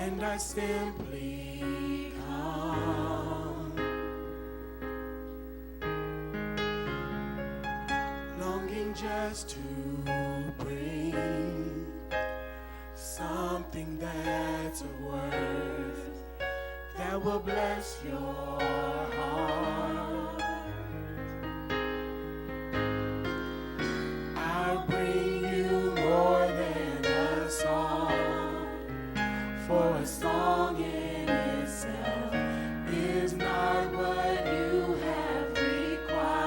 and I simply come, longing just to bring something that's of worth that will bless your heart. I'll bring you more than a song, for a song in itself is not what you have required.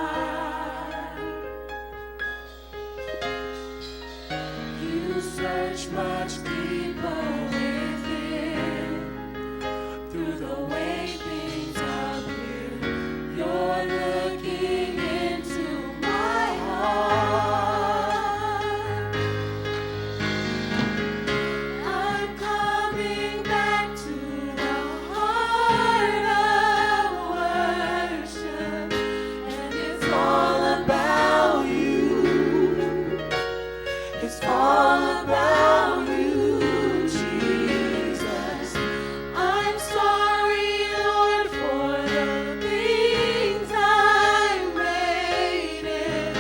You search much deeper within, through the way things appear. You're looking into my heart. I'm coming back to the heart of worship, and it's all about you. It's all about you, Jesus. I'm sorry, Lord, for the things I made it.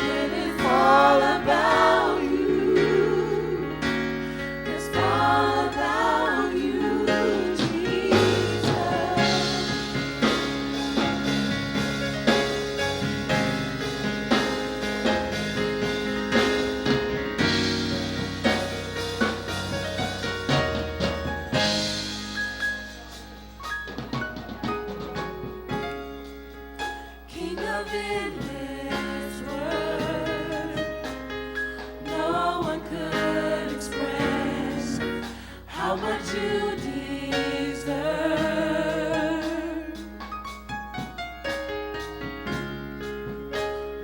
And it's all about you. It's all about you, Jesus. King of endless worth, no one could express how much you deserve.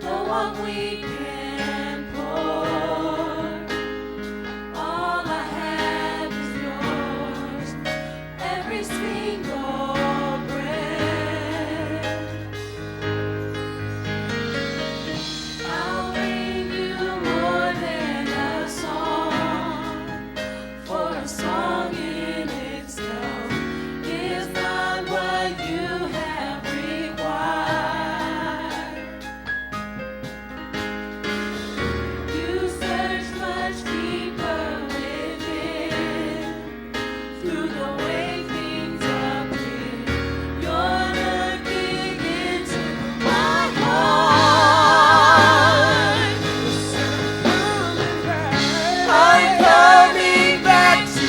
Though I'm weak and poor, all I have is yours, every single breath. I'll bring you more than a song, for a song in itself is not what you have required. You search much deeper within, through the way things appear. You're looking into my heart. I'm coming back to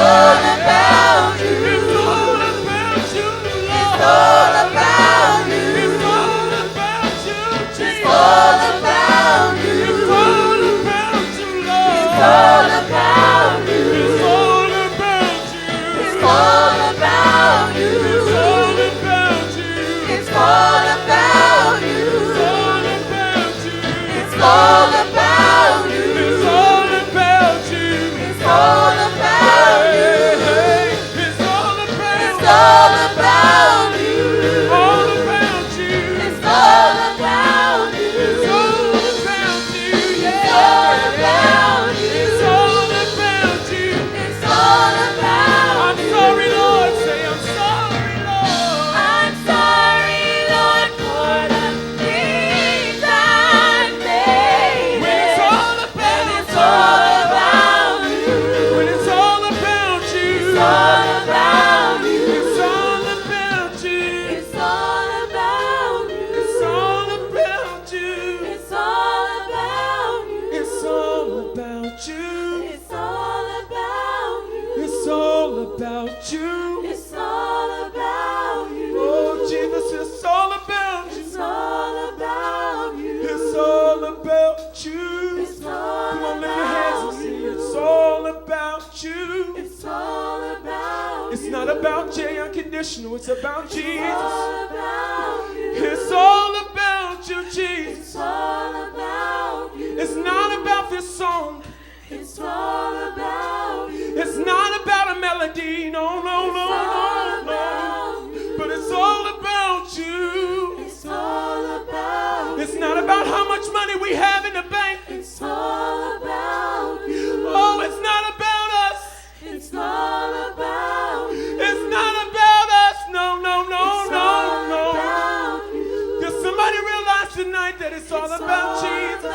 all about you. It's all about you, Lord. It's all about you. It's all about you, Jesus. It's all about you. It's all about you, Lord. It's all about you. It's all about you. It's all about you. It's all about you. It's all about you. It's all about you. It's all about you. It's all about you. It's all about you. All about you. It's all about you. It's all about you. It's all about you. It's all about you. It's all about you. I'm sorry, Lord. Say I'm sorry, Lord. I'm sorry, Lord, for the things I made. When it's all about you. It's all about you. When it's all about you. It's all about you. It's all about you. It's all about you. It's all about you. It's all about you. It's all about you. It's all about you. It's all about you. It's all about you. Oh, Jesus, it's all about you. It's all about you. It's all about you. It's all Come on, lift your hands and sing. It's all about you. It's all about you. It's not about Jay Unconditional. It's about Jesus. It's all about you. It's all about you, Jesus. It's all about you. It's not about this song. It's all about you. It's not about a melody. No, no, no, no, no. But it's all about you. It's all about you. It's not about how much money we have in the bank. It's all about you. Oh, it's not about us. It's all about you. It's not about us. No, no, no, no, no. Does somebody realize tonight that it's all about Jesus?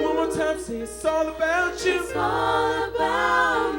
One more time, say it's all about you. It's all about you.